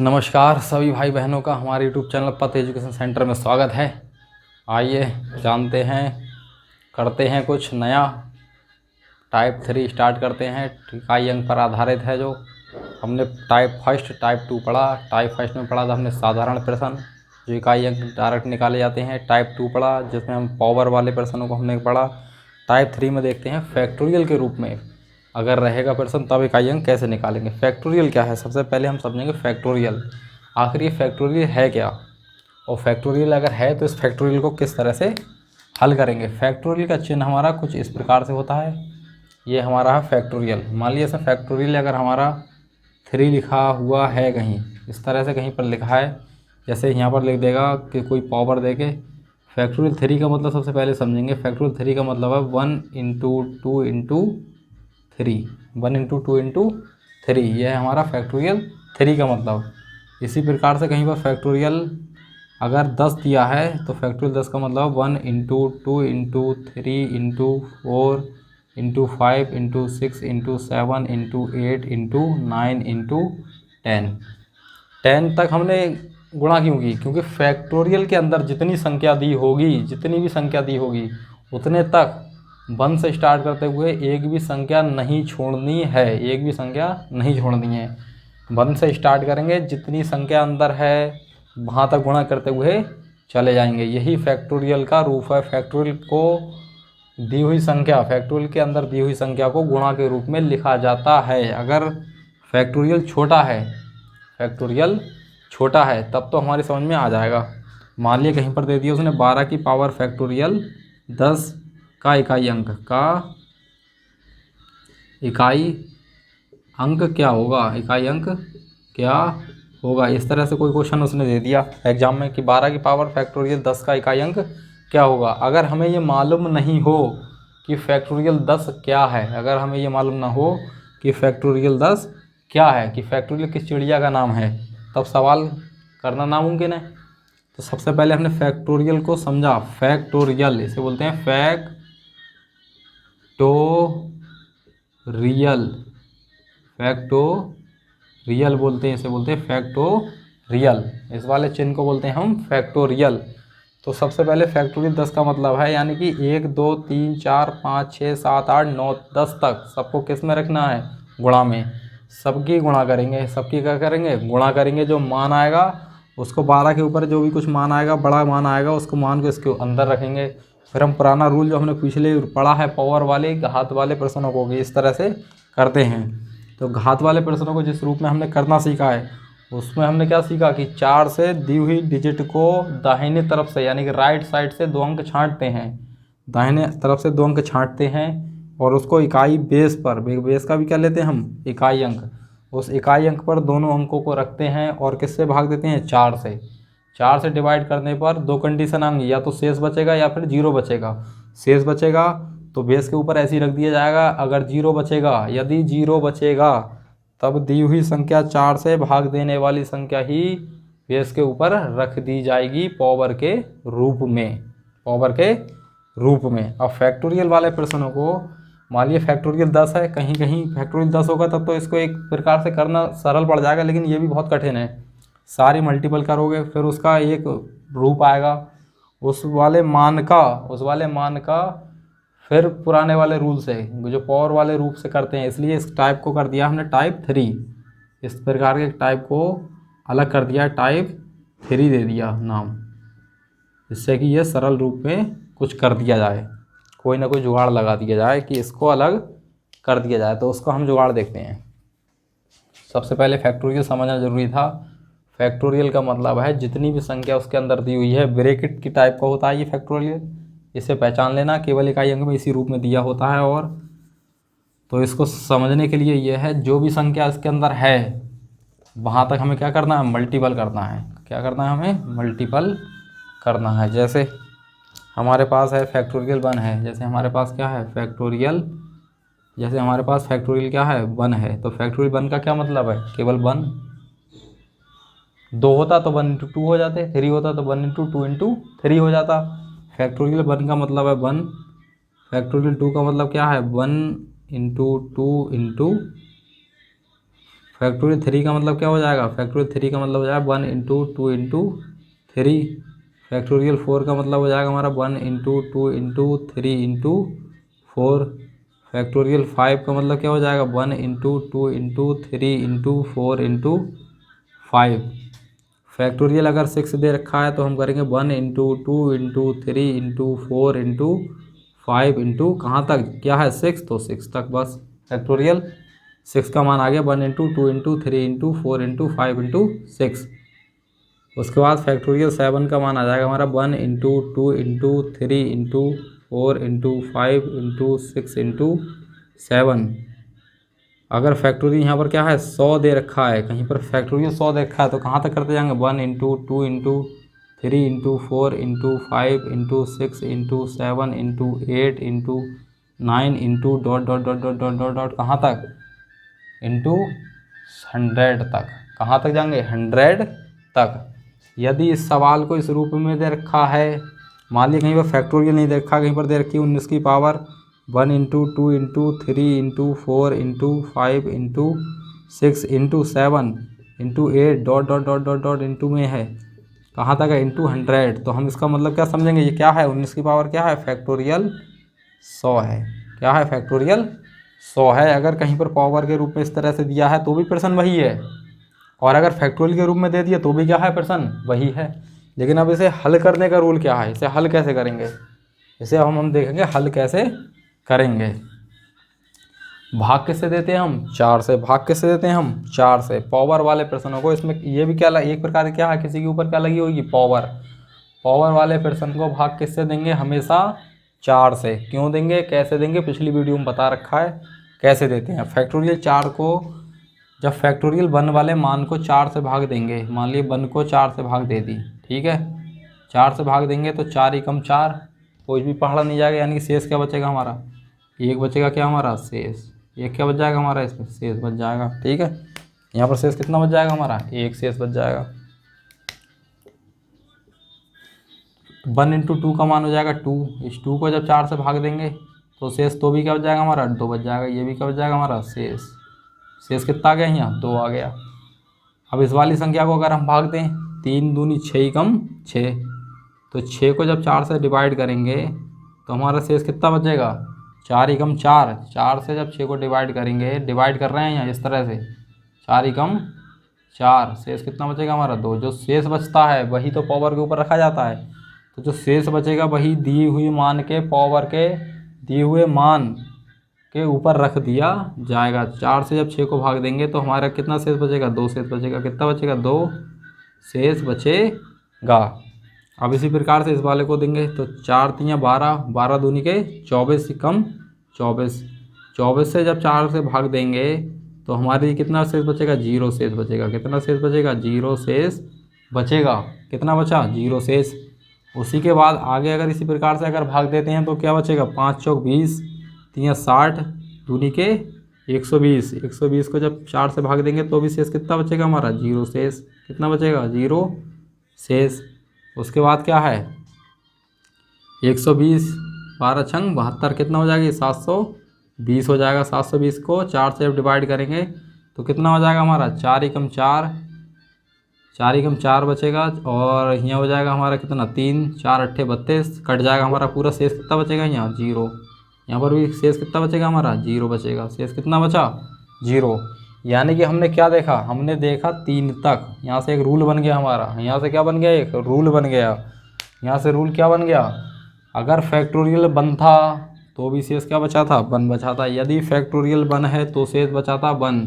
नमस्कार सभी भाई बहनों का हमारे यूट्यूब चैनल पथ एजुकेशन सेंटर में स्वागत है। आइए जानते हैं, करते हैं कुछ नया। टाइप 3 स्टार्ट करते हैं। इकाई अंक पर आधारित है। जो हमने टाइप फर्स्ट टाइप 2 पढ़ा। टाइप फर्स्ट में पढ़ा था हमने साधारण प्रश्न, जो इकाई अंक डायरेक्ट निकाले जाते हैं। टाइप 2 पढ़ा जिसमें हम पावर वाले प्रश्नों को हमने पढ़ा। टाइप 3 में देखते हैं फैक्टोरियल के रूप में अगर रहेगा प्रश्न तब इकाई अंक कैसे निकालेंगे। फैक्टोरियल क्या है, सबसे पहले हम समझेंगे फैक्टोरियल। आखिर ये फैक्टोरियल है क्या, और फैक्टोरियल अगर है तो इस फैक्टोरियल को किस तरह से हल करेंगे। फैक्टोरियल का चिन्ह हमारा कुछ इस प्रकार से होता है। ये हमारा है फैक्टोरियल। मान लीजिए इसमें फैक्टोरियल अगर हमारा 3 लिखा हुआ है, कहीं इस तरह से कहीं पर लिखा है, जैसे यहाँ पर लिख देगा कि कोई पावर दे के। फैक्टोरियल 3 का मतलब सबसे पहले समझेंगे। फैक्टोरियल 3 का मतलब है 1 इंटू 2 इंटू 3, 1 इंटू 2 इंटू 3, यह है हमारा फैक्टोरियल 3 का मतलब। इसी प्रकार से कहीं पर फैक्टोरियल अगर 10 दिया है तो फैक्टोरियल 10 का मतलब 1 into 2 into 3 into 4 into 5 into 6 into 7 into 8 into 9 into 10 तक हमने गुणा क्यों की, क्योंकि फैक्टोरियल के अंदर जितनी संख्या दी होगी, जितनी भी संख्या दी होगी उतने तक 1 से स्टार्ट करते हुए एक भी संख्या नहीं छोड़नी है। एक भी संख्या नहीं छोड़नी है। 1 से स्टार्ट करेंगे, जितनी संख्या अंदर है वहाँ तक गुणा करते हुए चले जाएंगे। यही फैक्टोरियल का रूप है। फैक्टोरियल को दी हुई संख्या, फैक्टोरियल के अंदर दी हुई संख्या को गुणा के रूप में लिखा जाता है। अगर फैक्टोरियल छोटा है, फैक्टोरियल छोटा है तब तो हमारी समझ में आ जाएगा। मान लिया कहीं पर दे दिया उसने 12 की पावर फैक्टोरियल 10 का इकाई अंक क्या होगा, इकाई अंक क्या होगा। इस तरह से कोई क्वेश्चन उसने दे दिया एग्जाम में कि 12 की पावर फैक्टोरियल 10 का इकाई अंक क्या होगा। अगर हमें ये मालूम नहीं हो कि फैक्टोरियल 10 क्या है, अगर हमें ये मालूम ना हो कि फैक्टोरियल 10 क्या है, कि फैक्टोरियल किस चिड़िया का नाम है, तब सवाल करना नामुमकिन है। तो सबसे पहले हमने फैक्टोरियल को समझा। फैक्टोरियल इसे बोलते हैं फैक्टोरियल बोलते हैं, इसे बोलते हैं फैक्टोरियल। इस वाले चिन्ह को बोलते हैं हम फैक्टोरियल। तो सबसे पहले फैक्टोरियल 10 का मतलब है, यानी कि 1 2 3 4 5 6 7 8 9 10 तक सबको किस में रखना है, गुणा में। सबकी गुणा करेंगे, सबकी क्या करेंगे, गुणा करेंगे। जो मान आएगा उसको 12 के ऊपर जो भी कुछ मान आएगा, बड़ा मान आएगा, उसको मान को इसके अंदर रखेंगे। फिर हम पुराना रूल जो हमने पिछले पढ़ा है पावर वाले घात वाले प्रश्नों को इस तरह से करते हैं। तो घात वाले प्रश्नों को जिस रूप में हमने करना सीखा है, उसमें हमने क्या सीखा कि 4 से दी हुई डिजिट को दाहिने तरफ से, यानी कि राइट साइड से 2 अंक छांटते हैं। दाहिने तरफ से 2 अंक छांटते हैं और उसको इकाई बेस पर, बेस का भी क्या लेते हैं हम, इकाई अंक। उस इकाई अंक पर दोनों अंकों को रखते हैं और किससे भाग देते हैं, 4 से। 4 से डिवाइड करने पर 2 कंडीशन आएंगी, या तो शेष बचेगा या फिर 0 बचेगा। शेष बचेगा तो बेस के ऊपर ऐसे ही रख दिया जाएगा। अगर 0 बचेगा, यदि 0 बचेगा तब दी हुई संख्या 4 से भाग देने वाली संख्या ही बेस के ऊपर रख दी जाएगी पावर के रूप में, पावर के रूप में। अब फैक्टोरियल वाले प्रश्नों को, मान लीजिए फैक्टोरियल 10 है, कहीं कहीं फैक्टोरियल 10 होगा तब तो इसको एक प्रकार से करना सरल पड़ जाएगा, लेकिन ये भी बहुत कठिन है। सारी मल्टीपल करोगे फिर उसका एक रूप आएगा, उस वाले मान का फिर पुराने वाले रूल से, जो पावर वाले रूप से करते हैं, इसलिए इस टाइप को कर दिया हमने टाइप 3। इस प्रकार के टाइप को अलग कर दिया, टाइप 3 दे दिया नाम, जिससे कि ये सरल रूप में कुछ कर दिया जाए, कोई ना कोई जुगाड़ लगा दिया जाए कि इसको अलग कर दिया जाए। तो उसको हम जुगाड़ देखते हैं। सबसे पहले फैक्टोरियल समझना जरूरी था। फैक्टोरियल का मतलब है जितनी भी संख्या उसके अंदर दी हुई है, ब्रैकेट की टाइप का होता है ये फैक्टोरियल। इसे पहचान लेना, केवल इकाई अंक में इसी रूप में दिया होता है। और तो इसको समझने के लिए यह है, जो भी संख्या इसके अंदर है वहाँ तक हमें क्या करना है, मल्टीपल करना है। क्या करना है, हमें मल्टीपल करना है। जैसे हमारे पास है फैक्टोरियल 1 है, जैसे हमारे पास क्या है फैक्टोरियल, जैसे हमारे पास फैक्टोरियल क्या है 1 है, तो फैक्टोरियल 1 का क्या मतलब है, केवल 1। 2 होता तो 1 इंटू 2 हो जाते, 3 होता तो 1 इंटू 2 इंटू 3 हो जाता। फैक्टोरियल 1 का मतलब है 1। फैक्टोरियल 2 का मतलब क्या है, 1 इंटू 2 इंटू फैक्टोरियल 3 का मतलब क्या हो जाएगा, फैक्टोरियल 3 का मतलब हो जाएगा 1 इंटू 2 इंटू 3। फैक्टोरियल 4 का मतलब हो जाएगा हमारा 1 इंटू 2 इंटू 3 इंटू 4। फैक्टोरियल 5 का मतलब क्या हो जाएगा 1 into 2 into 3 into 4 into 5। Factorial अगर 6 दे रखा है तो हम करेंगे 1 into 2 into 3 into 4 into 5 into कहाँ तक, क्या है 6, तो 6 तक बस। फैक्टोरियल 6 का मान आ गया 1 into 2 into 3 into 4 into 5 into 6। उसके बाद फैक्टोरियल 7 का मान आ जाएगा हमारा 1 into 2 into 3 into 4 into 5 into 6 into 7। अगर फैक्टोरियल यहाँ पर क्या है 100 दे रखा है, कहीं पर फैक्टोरियल 100 दे रखा है तो कहाँ तक करते जाएंगे 1 into 2 into 3 into 4 into 5 into 6 into 7 into 8 into 9 into dot dot dot dot dot dot dot कहाँ तक इंटू 100 तक। कहाँ तक जाएंगे 100 तक। यदि इस सवाल को इस रूप में दे रखा है, मान लीजिए कहीं पर फैक्टोरियल नहीं दे रखा, कहीं पर दे रखी 19 की power 1 into 2 into 3 into 4 into 5 into 6 into 7 into 8 dot dot dot dot dot into में है, कहाँ तक है इंटू 100। तो हम इसका मतलब क्या समझेंगे, ये क्या है 19 की पावर क्या है फैक्टोरियल 100 है। क्या है फैक्टोरियल 100 है। अगर कहीं पर पावर के रूप में इस तरह से दिया है तो भी प्रश्न वही है, और अगर फैक्टोरियल के रूप में दे दिया तो भी क्या है प्रश्न वही है। लेकिन अब इसे हल करने का रूल क्या है, इसे हल कैसे करेंगे, इसे हम देखेंगे हल कैसे करेंगे। भाग किससे देते हैं हम 4 से। भाग किससे देते हैं हम 4 से। पावर वाले प्रश्नों को, इसमें ये भी क्या एक प्रकार क्या है, किसी के ऊपर क्या लगी होगी पावर। पावर वाले प्रश्न को भाग किससे देंगे हमेशा 4 से। क्यों देंगे, कैसे देंगे, पिछली वीडियो में बता रखा है कैसे देते हैं। फैक्टोरियल 4 को, जब फैक्टोरियल 1 वाले मान को 4 से भाग देंगे, मान लीजिए 1 को 4 से भाग दे दी, ठीक है, 4 से भाग देंगे तो 4 एकम 4, कुछ भी पढ़ा नहीं जाएगा, यानी कि शेष क्या बचेगा हमारा, एक बचेगा क्या हमारा शेष, एक क्या बच जाएगा हमारा इसमें शेष बच जाएगा, ठीक है। यहाँ पर शेष कितना बच जाएगा हमारा, एक शेष बच जाएगा। 1 इंटू 2 का मान हो जाएगा 2, इस 2 को जब 4 से भाग देंगे तो शेष तो भी क्या बच जाएगा हमारा 2 बच जाएगा, ये भी क्या बच जाएगा हमारा शेष। शेष कितना आ गया यहाँ 2 आ गया। अब इस वाली संख्या को अगर हम भाग दें 3 दूनी 6 एकम 6, तो 6 को जब 4 से डिवाइड करेंगे तो हमारा शेष कितना बचेगा 4 एकम 4। 4 से जब 6 को डिवाइड करेंगे, डिवाइड कर रहे हैं यहाँ इस तरह से 4 एकम 4, शेष कितना बचेगा हमारा 2। जो शेष बचता है वही तो पावर के ऊपर रखा जाता है, तो जो शेष बचेगा वही दिए हुए मान के पावर के दिए हुए मान के ऊपर रख दिया जाएगा। 4 से जब 6 को भाग देंगे तो हमारा कितना शेष बचेगा 2 शेष बचेगा। कितना बचेगा 2 शेष बचेगा। अब इसी प्रकार से इस वाले को देंगे तो 4 तियाँ 12, 12 दूनी के 24 कम 24, 24 से जब 4 से भाग देंगे तो हमारे कितना शेष बचेगा 0 शेष बचेगा। कितना शेष बचेगा 0 शेष बचेगा। कितना बचा 0 शेष। उसी के बाद आगे अगर इसी प्रकार से अगर भाग देते हैं तो क्या बचेगा 5 चौक 20, 3 60 दूनी के 120, 120 को जब 4 से भाग देंगे तो भी शेष कितना बचेगा हमारा 0 शेष। कितना बचेगा 0 शेष। उसके बाद क्या है 120, 12 छंग 72, कितना हो जाएगी 720 हो जाएगा। 720 को 4 से जब डिवाइड करेंगे तो कितना हो जाएगा हमारा 4 एकम 4, 4 एकम 4 बचेगा। और यहाँ हो जाएगा हमारा कितना 3, 4 अट्ठे 32, कट जाएगा हमारा पूरा। शेष कितना बचेगा यहाँ 0। यहाँ पर भी शेष कितना बचेगा हमारा 0 बचेगा। शेष कितना बचा 0। यानी कि हमने क्या देखा, हमने देखा 3 तक। यहाँ से एक रूल बन गया हमारा, यहाँ से क्या बन गया एक रूल बन गया। यहाँ से रूल क्या बन गया, अगर फैक्टोरियल 1 था तो भी शेष क्या बचा था 1 बचा था। यदि फैक्टोरियल 1 है तो शेष बचा था 1।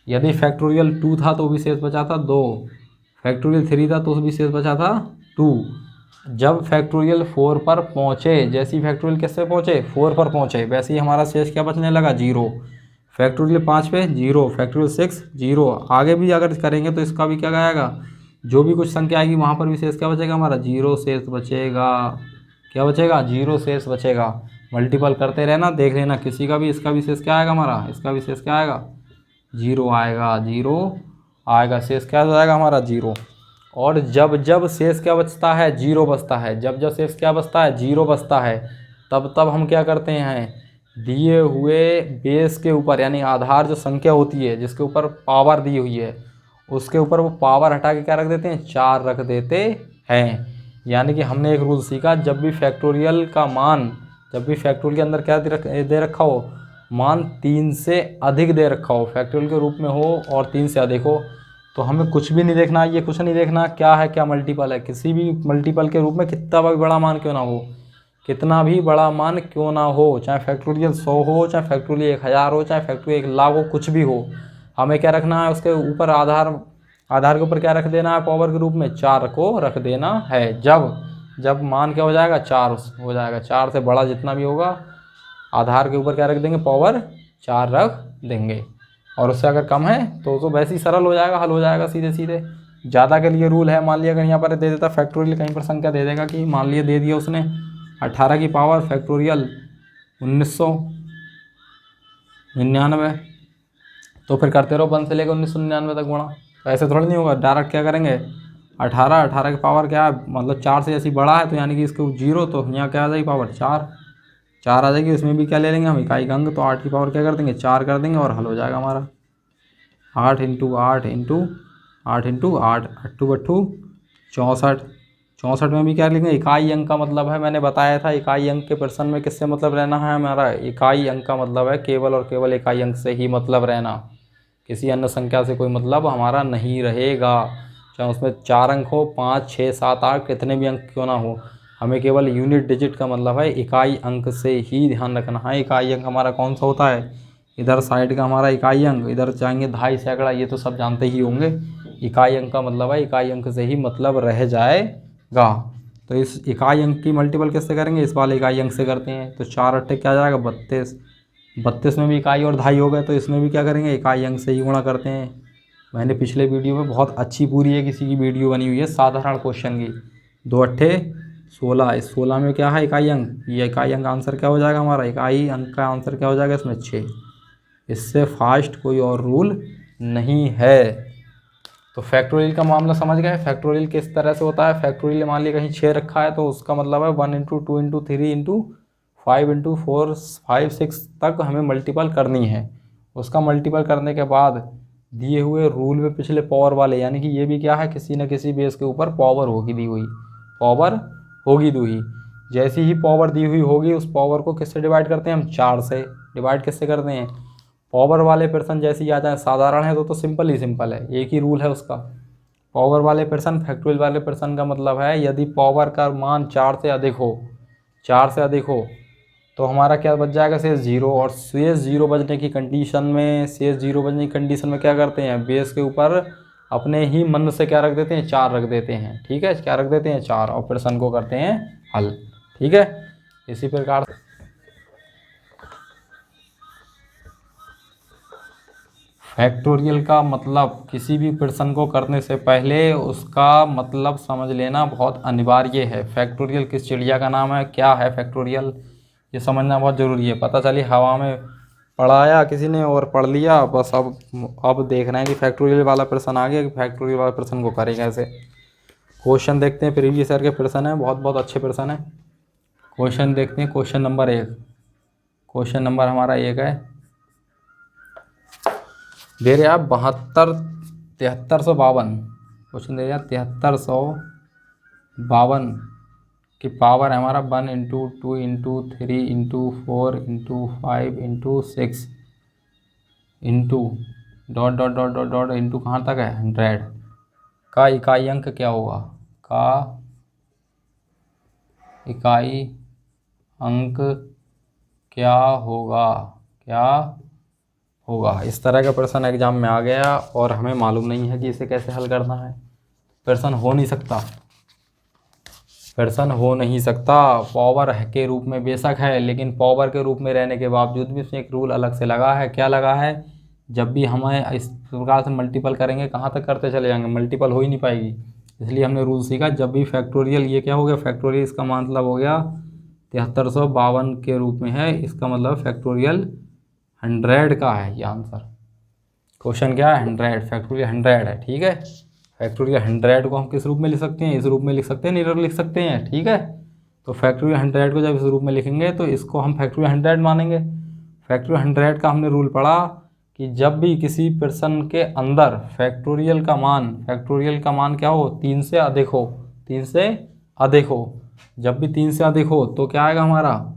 यदि फैक्टोरियल 2 था तो भी शेष बचा था 2। फैक्टोरियल 3 था तो भी शेष बचा था 2। जब फैक्टोरियल 4 पर पहुँचे, जैसी फैक्टोरियल किससे पहुँचे 4 पर पहुँचे, वैसे ही हमारा शेष क्या बचने लगा 0। फैक्टोरियल 5 पे 0, फैक्टोरियल 6 0। आगे भी अगर करेंगे तो इसका भी क्या आएगा, जो भी कुछ संख्या आएगी वहाँ पर भी शेष क्या बचेगा हमारा 0 शेष बचेगा। क्या बचेगा 0 शेष बचेगा। मल्टीपल करते रहना, देख लेना किसी का भी, इसका भी शेष क्या आएगा हमारा, इसका भी शेष क्या आएगा 0 आएगा, 0 आएगा। शेष क्या जाएगा हमारा 0। और जब जब शेष क्या बचता है 0 बचता है, जब जब शेष क्या बचता है 0 बचता है, तब तब हम क्या करते हैं दिए हुए बेस के ऊपर, यानी आधार जो संख्या होती है जिसके ऊपर पावर दी हुई है उसके ऊपर वो पावर हटा के क्या रख देते हैं, 4 रख देते हैं। यानी कि हमने एक रूल सीखा, जब भी फैक्टोरियल का मान, जब भी फैक्टोरियल के अंदर क्या दे रखा हो, मान 3 से अधिक दे रखा हो, फैक्टोरियल के रूप में हो और 3 से अधिक हो, तो हमें कुछ भी नहीं देखना, ये कुछ नहीं देखना क्या है, क्या मल्टीपल है। किसी भी मल्टीपल के रूप में कितना भी बड़ा मान क्यों ना हो, कितना भी बड़ा मान क्यों ना हो, चाहे फैक्टोरियल 100 हो, चाहे फैक्टोरियल 1000 हो, चाहे फैक्टोरियल 1,00,000 हो, कुछ भी हो, हमें क्या रखना है, उसके ऊपर आधार के ऊपर क्या रख देना है, पावर के रूप में 4 को रख देना है। जब मान क्या हो जाएगा, 4 हो जाएगा, 4 से बड़ा जितना भी होगा आधार के ऊपर क्या रख देंगे, पावर 4 रख देंगे। और उससे अगर कम है तो वैसे ही सरल हो जाएगा, हल हो जाएगा सीधे सीधे। ज़्यादा के लिए रूल है, मान लिया अगर यहाँ पर दे देता फैक्टोरियल, कहीं पर संख्या दे देगा कि मान लिया दे दिया उसने 18 की पावर फैक्टोरियल 1999, तो फिर करते रहो 1 से लेकर 1999 तक गुणा। तो ऐसे थोड़ा नहीं होगा, डायरेक्ट क्या करेंगे, 18 की पावर क्या है, मतलब 4 से जैसी बड़ा है तो यानी कि इसको 0, तो यहाँ क्या आ जाएगी, पावर 4 आ जाएगी। उसमें भी क्या ले लेंगे हम, इकाई का अंक, तो 8 की पावर क्या कर देंगे, 4 कर देंगे और हल हो जाएगा हमारा। 8 इंटू 8 इंटू 8 इंटू 8, 8 64, 64 में भी क्या लिखेंगे, इकाई अंक का मतलब है, मैंने बताया था इकाई अंक के प्रश्न में किससे मतलब रहना है हमारा, इकाई अंक का मतलब है केवल और केवल इकाई अंक से ही मतलब रहना, किसी अन्य संख्या से कोई मतलब हमारा नहीं रहेगा। चाहे उसमें 4 अंक हो, 5, 6, 7, 8 कितने भी अंक क्यों ना हो, हमें केवल यूनिट डिजिट का मतलब है इकाई अंक से ही ध्यान रखना है। इकाई अंक हमारा कौन सा होता है, इधर साइड का हमारा इकाई अंक, इधर चाहेंगे दहाई, सैकड़ा, ये तो सब जानते ही होंगे। इकाई अंक का मतलब है इकाई अंक से ही मतलब रह जाएगा। तो इस इकाई अंक की मल्टीपल किससे करेंगे, इस वाले इकाई अंक से करते हैं। तो 4 अट्ठे क्या आ जाएगा, 32, 32 में भी इकाई और दहाई हो गए, तो इसमें भी क्या करेंगे, इकाई अंक से ही गुणा करते हैं। मैंने पिछले वीडियो में बहुत अच्छी पूरी है किसी की वीडियो बनी हुई है साधारण क्वेश्चन की, 2 अट्ठे 16, इस 16 में क्या है, इकाई अंक, ये इकाई अंक आंसर क्या हो जाएगा हमारा, इकाई अंक का आंसर क्या हो जाएगा इसमें 6। इससे फास्ट कोई और रूल नहीं है। तो फैक्टोरियल का मामला समझ गए। फैक्टोरियल किस तरह से होता है, फैक्टोरियल मान लिया कहीं 6 रखा है तो उसका मतलब है 1 इंटू 2 इंटू 3 इंटू 5 इंटू 4 5 6 तक हमें मल्टीपल करनी है। उसका मल्टीपल करने के बाद दिए हुए रूल में पिछले पावर वाले, यानी कि ये भी क्या है, किसी न किसी बेस के ऊपर पावर होगी दी हुई, पावर होगी दी हुई। जैसी ही पावर दी हुई होगी उस पावर को किससे डिवाइड करते हैं हम, 4 से। डिवाइड किससे करते हैं, पावर वाले पर्सन जैसे ही आ जाए, साधारण है तो सिंपल ही सिंपल है, एक ही रूल है उसका। पावर वाले पर्सन, फैक्टोरियल वाले पर्सन का मतलब है यदि पावर का मान 4 से अधिक हो, 4 से अधिक हो तो हमारा क्या बच जाएगा, शेष 0। और शेष 0 बचने की कंडीशन में, शेष 0 बचने की कंडीशन में क्या करते हैं, बेस के ऊपर अपने ही मन से क्या रख देते हैं, 4 रख देते हैं। ठीक है, क्या रख देते हैं, 4, और प्रश्न को करते हैं हल। ठीक है, इसी प्रकार फैक्टोरियल का मतलब किसी भी प्रश्न को करने से पहले उसका मतलब समझ लेना बहुत अनिवार्य है। फैक्टोरियल किस चिड़िया का नाम है, क्या है फैक्टोरियल, ये समझना बहुत ज़रूरी है। पता चली हवा में पढ़ाया किसी ने और पढ़ लिया बस, अब देख रहे हैं कि फैक्टोरियल वाला प्रश्न आ गया कि फैक्टोरियल वाला प्रश्न को करें कैसे। क्वेश्चन देखते हैं, प्रीवियस ईयर के प्रश्न है, बहुत बहुत अच्छे प्रश्न है। क्वेश्चन देखते हैं, क्वेश्चन नंबर 1, क्वेश्चन नंबर हमारा 1 है, दे रहे आप 7352, क्वेश्चन दे रहे 7352 की पावर है हमारा 1 into 2 into 3 into 4 into 5 into 6 into dot dot dot dot dot into कहाँ तक है 100 का इकाई अंक क्या होगा, का इकाई अंक क्या होगा, क्या होगा। इस तरह का प्रश्न एग्जाम में आ गया और हमें मालूम नहीं है कि इसे कैसे हल करना है। प्रश्न हो नहीं सकता, प्रश्न हो नहीं सकता। पावर के रूप में बेशक है, लेकिन पावर के रूप में रहने के बावजूद भी उसमें एक रूल अलग से लगा है। क्या लगा है, जब भी हमें इस प्रकार से मल्टीपल करेंगे कहाँ तक करते चले जाएंगे, मल्टीपल हो ही नहीं पाएगी। इसलिए हमने रूल सीखा, जब भी फैक्टोरियल, ये क्या हो गया फैक्टोरियल, इसका मतलब हो गया 7352 के रूप में है, इसका मतलब फैक्टोरियल 100 का है ये आंसर। क्वेश्चन क्या है 100, फैक्टोरियल 100 है। ठीक है, फैक्टोरियल 100 को हम किस रूप में लिख सकते हैं, इस रूप में लिख सकते हैं, निरर लिख सकते हैं। ठीक है, तो फैक्टोरियल 100 को जब इस रूप में लिखेंगे तो इसको हम फैक्टोरियल 100 मानेंगे। फैक्टोरियल 100 का हमने रूल पढ़ा कि जब भी किसी प्रश्न के अंदर फैक्टोरियल का मान क्या हो, 3 से अधिक हो, 3 से अधिक हो। जब भी 3 से अधिक हो तो क्या आएगा हमारा,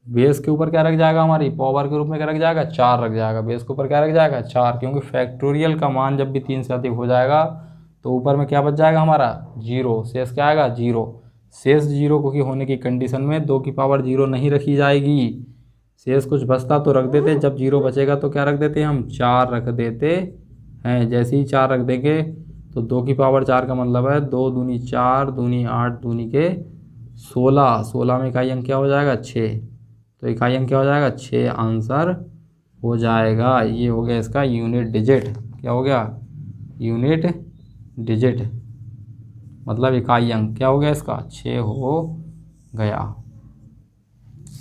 बेस के ऊपर क्या रख जाएगा, हमारी पावर के रूप में क्या रख जाएगा, 4 रख जाएगा। बेस के ऊपर क्या रख जाएगा, 4, क्योंकि फैक्टोरियल का मान जब भी 3 से अधिक हो जाएगा तो ऊपर में क्या बच जाएगा हमारा, 0। शेष क्या आएगा, 0। शेष 0 को की होने की कंडीशन में 2 की पावर 0 नहीं रखी जाएगी। शेष कुछ बचता तो रख देते, जब 0 बचेगा तो क्या रख देते हैं हम, 4 रख देते हैं। जैसे ही 4 रख देंगे तो 2 की पावर 4 का मतलब है 2 दूनी 4, दूनी 8, दूनी के 16। 16 में इकाई अंक क्या हो जाएगा, 6। तो इकाई अंक क्या हो जाएगा, 6 आंसर हो जाएगा। ये हो गया इसका यूनिट डिजिट। क्या हो गया, यूनिट डिजिट मतलब इकाई अंक क्या हो गया इसका, 6 हो गया।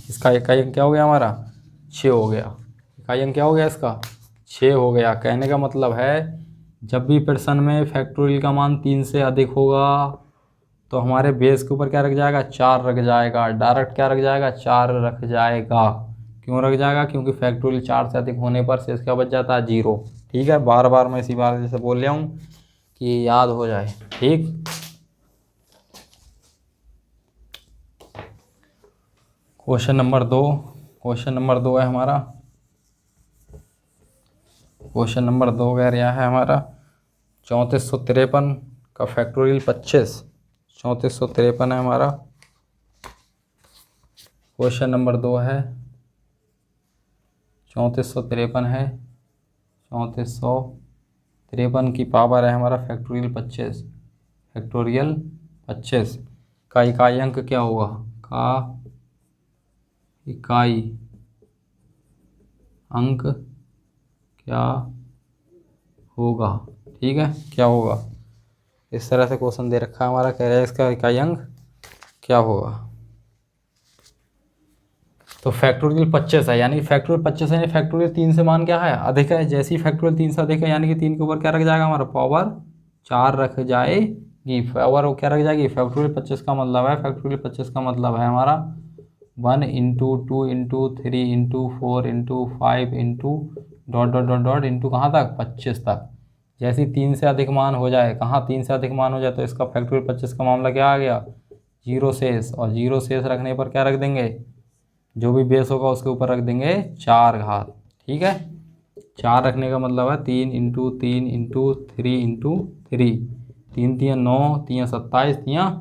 इसका इकाई अंक क्या हो गया हमारा, 6 हो गया। इकाई अंक क्या हो गया इसका, 6 हो गया। कहने का मतलब है जब भी प्रश्न में फैक्टोरियल का मान 3 से अधिक होगा तो हमारे बेस के ऊपर क्या रख जाएगा, 4 रख जाएगा। डायरेक्ट क्या रख जाएगा, 4 रख जाएगा। क्यों रख जाएगा, क्योंकि फैक्टोरियल 4 से अधिक होने पर शेष क्या बच जाता है, 0। ठीक है, बार बार मैं इसी बार जैसे बोल रहा हूँ कि याद हो जाए। ठीक, क्वेश्चन नंबर 2 है हमारा। क्वेश्चन नंबर 2 कह रहा है हमारा 3453 का फैक्टोरियल 25। 3453 है हमारा। क्वेश्चन नंबर 2 है 3453 है। 3453 की पावर है हमारा फैक्टोरियल 25। फैक्टोरियल 25 का इकाई अंक क्या होगा, का इकाई अंक क्या होगा। ठीक है, क्या होगा, इस तरह से क्वेश्चन दे रखा है हमारा। कह रहा है इसका इकाई अंक क्या होगा। तो फैक्टोरियल 25 है, यानी फैक्टोरियल 25 है, यानी फैक्टोरियल 3 से मान क्या है, अधिक है। जैसे ही फैक्टोरियल 3 से अधिक है यानी कि 3 के ऊपर क्या रख जाएगा हमारा, पावर 4 रख जाएगी। पावर वो क्या रख जाएगी, फैक्टोरियल 25 का मतलब है, फैक्टोरियल 25 का मतलब है हमारा 1 into 2 into 3 into 4 into 5 into dot dot dot dot into कहाँ तक, 25 तक। जैसे 3 से अधिक मान हो जाए, कहाँ 3 से अधिक मान हो जाए तो इसका फैक्टोरियल 25 का मामला क्या आ गया, 0 शेष। और 0 शेष रखने पर क्या रख देंगे, जो भी बेस होगा उसके ऊपर रख देंगे 4 घात। ठीक है, 4 रखने का मतलब है 3 इंटू 3 इंटू 3 इंटू 3। 3 तियाँ 9, 3 27, 3